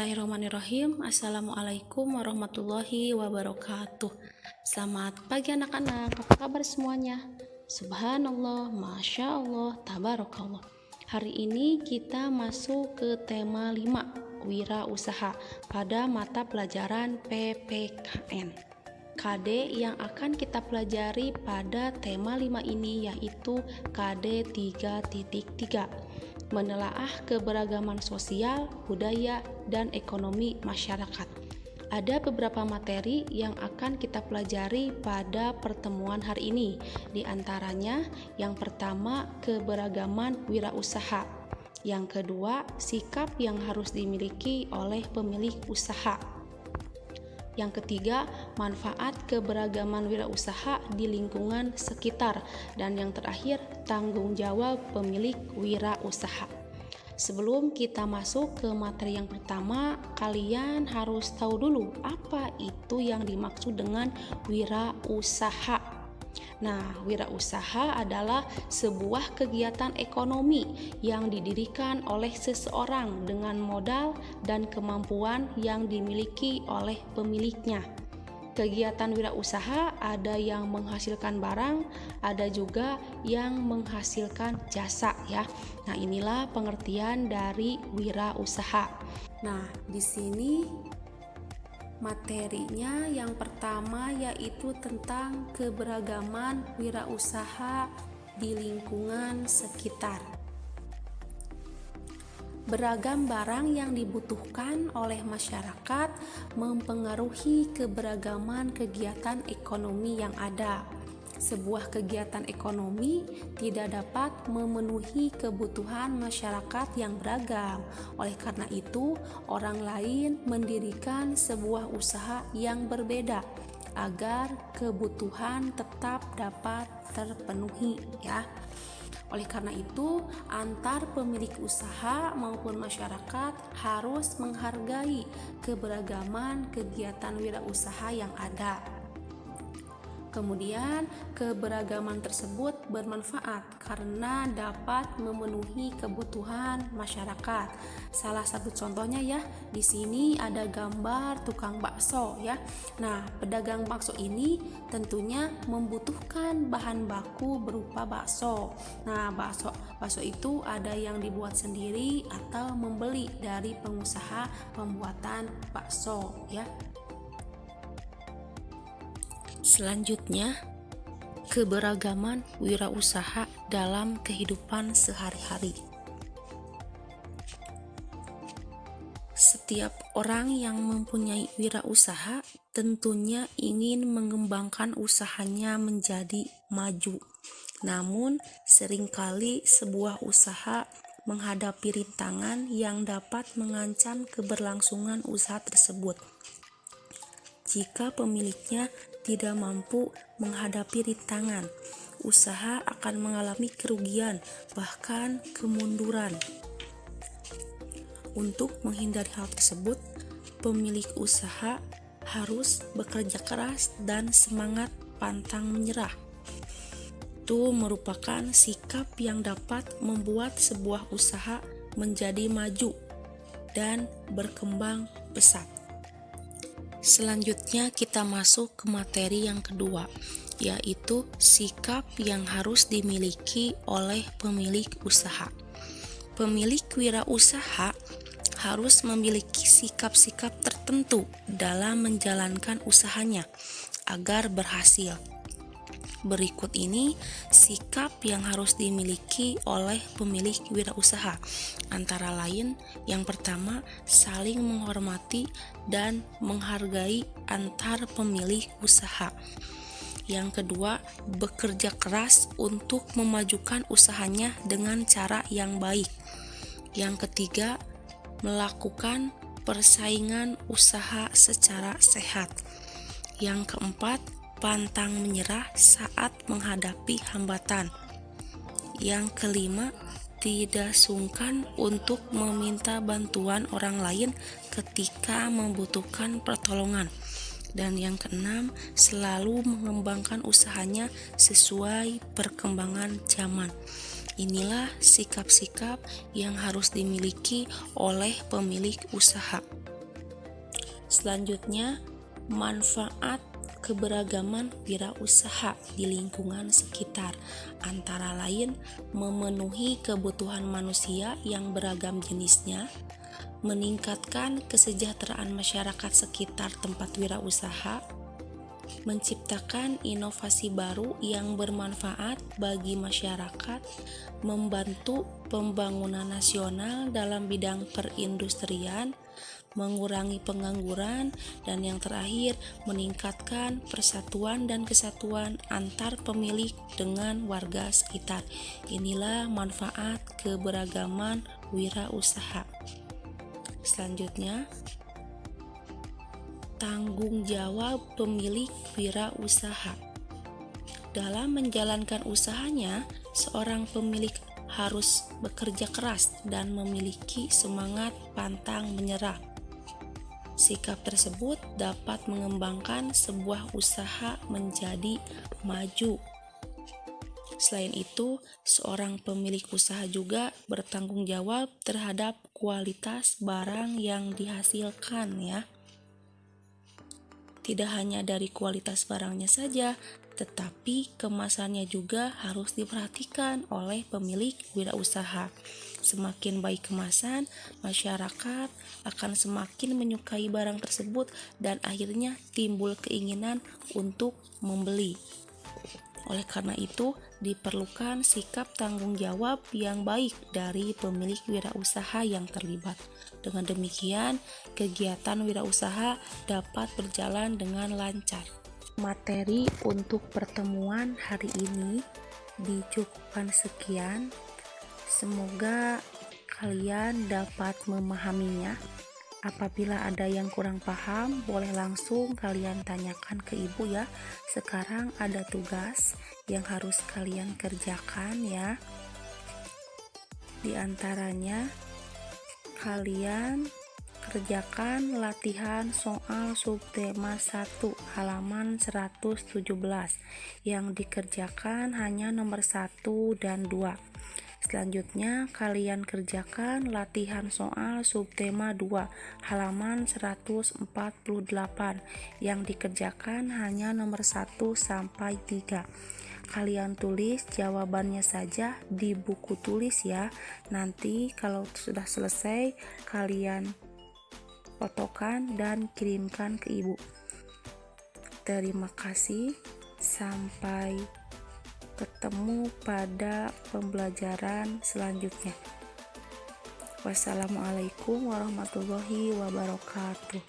Bismillahirrahmanirrahim. Assalamualaikum warahmatullahi wabarakatuh. Selamat pagi anak-anak, apa kabar semuanya? Subhanallah, Masya Allah, Tabarakallah. Hari ini kita masuk ke tema 5, wirausaha, pada mata pelajaran PPKN. KD yang akan kita pelajari pada tema 5 ini yaitu KD 3.3, menelaah keberagaman sosial, budaya, dan ekonomi masyarakat. Ada beberapa materi yang akan kita pelajari pada pertemuan hari ini. Di antaranya, yang pertama, keberagaman wirausaha. Yang kedua, sikap yang harus dimiliki oleh pemilik usaha. Yang ketiga, manfaat keberagaman wirausaha di lingkungan sekitar. Dan yang terakhir, tanggung jawab pemilik wirausaha. Sebelum kita masuk ke materi yang pertama, kalian harus tahu dulu apa itu yang dimaksud dengan wirausaha. Nah, wirausaha adalah sebuah kegiatan ekonomi yang didirikan oleh seseorang dengan modal dan kemampuan yang dimiliki oleh pemiliknya. Kegiatan wirausaha ada yang menghasilkan barang, ada juga yang menghasilkan jasa ya. Nah, inilah pengertian dari wirausaha. Nah, di sini materinya yang pertama yaitu tentang keberagaman wirausaha di lingkungan sekitar. Beragam barang yang dibutuhkan oleh masyarakat mempengaruhi keberagaman kegiatan ekonomi yang ada. Sebuah kegiatan ekonomi tidak dapat memenuhi kebutuhan masyarakat yang beragam. Oleh karena itu, orang lain mendirikan sebuah usaha yang berbeda agar kebutuhan tetap dapat terpenuhi ya. Oleh karena itu, antar pemilik usaha maupun masyarakat harus menghargai keberagaman kegiatan wirausaha yang ada. Kemudian, keberagaman tersebut bermanfaat karena dapat memenuhi kebutuhan masyarakat. Salah satu contohnya ya, di sini ada gambar tukang bakso ya. Nah, pedagang bakso ini tentunya membutuhkan bahan baku berupa bakso. Nah, bakso itu ada yang dibuat sendiri atau membeli dari pengusaha pembuatan bakso ya. Selanjutnya, keberagaman wirausaha dalam kehidupan sehari-hari. Setiap orang yang mempunyai wirausaha tentunya ingin mengembangkan usahanya menjadi maju. Namun, seringkali sebuah usaha menghadapi rintangan yang dapat mengancam keberlangsungan usaha tersebut. Jika pemiliknya tidak mampu menghadapi rintangan, usaha akan mengalami kerugian, bahkan kemunduran. Untuk menghindari hal tersebut, pemilik usaha harus bekerja keras dan semangat pantang menyerah. Itu merupakan sikap yang dapat membuat sebuah usaha menjadi maju dan berkembang pesat. Selanjutnya kita masuk ke materi yang kedua, yaitu sikap yang harus dimiliki oleh pemilik usaha. Pemilik wirausaha harus memiliki sikap-sikap tertentu dalam menjalankan usahanya agar berhasil. Berikut ini sikap yang harus dimiliki oleh pemilik wirausaha. Antara lain, yang pertama, saling menghormati dan menghargai antar pemilik usaha. Yang kedua, bekerja keras untuk memajukan usahanya dengan cara yang baik. Yang ketiga, melakukan persaingan usaha secara sehat. Yang keempat, pantang menyerah saat menghadapi hambatan. Yang kelima, tidak sungkan untuk meminta bantuan orang lain ketika membutuhkan pertolongan. Dan yang keenam, selalu mengembangkan usahanya sesuai perkembangan zaman. Inilah sikap-sikap yang harus dimiliki oleh pemilik usaha. Selanjutnya, manfaat keberagaman wirausaha di lingkungan sekitar, antara lain memenuhi kebutuhan manusia yang beragam jenisnya, meningkatkan kesejahteraan masyarakat sekitar tempat wirausaha, menciptakan inovasi baru yang bermanfaat bagi masyarakat, membantu pembangunan nasional dalam bidang perindustrian, mengurangi pengangguran, dan yang terakhir, meningkatkan persatuan dan kesatuan antar pemilik dengan warga sekitar. Inilah manfaat keberagaman wirausaha. Selanjutnya, tanggung jawab pemilik wirausaha. Dalam menjalankan usahanya, seorang pemilik harus bekerja keras dan memiliki semangat pantang menyerah. Sikap tersebut dapat mengembangkan sebuah usaha menjadi maju. Selain itu, seorang pemilik usaha juga bertanggung jawab terhadap kualitas barang yang dihasilkan ya. Tidak hanya dari kualitas barangnya saja, tetapi kemasannya juga harus diperhatikan oleh pemilik wirausaha. Semakin baik kemasan, masyarakat akan semakin menyukai barang tersebut dan akhirnya timbul keinginan untuk membeli. Oleh karena itu, diperlukan sikap tanggung jawab yang baik dari pemilik wirausaha yang terlibat. Dengan demikian, kegiatan wirausaha dapat berjalan dengan lancar. Materi untuk pertemuan hari ini dicukupkan sekian. Semoga kalian dapat memahaminya. Apabila ada yang kurang paham, boleh langsung kalian tanyakan ke ibu ya. Sekarang ada tugas yang harus kalian kerjakan ya. Di antaranya, kalian kerjakan latihan soal subtema 1 halaman 117 yang dikerjakan hanya nomor 1 dan 2. Selanjutnya, kalian kerjakan latihan soal subtema 2 halaman 148 yang dikerjakan hanya nomor 1 sampai 3. Kalian tulis jawabannya saja di buku tulis ya. Nanti kalau sudah selesai, kalian fotokan dan kirimkan ke ibu. Terima kasih. Sampai ketemu pada pembelajaran selanjutnya. Wassalamualaikum warahmatullahi wabarakatuh.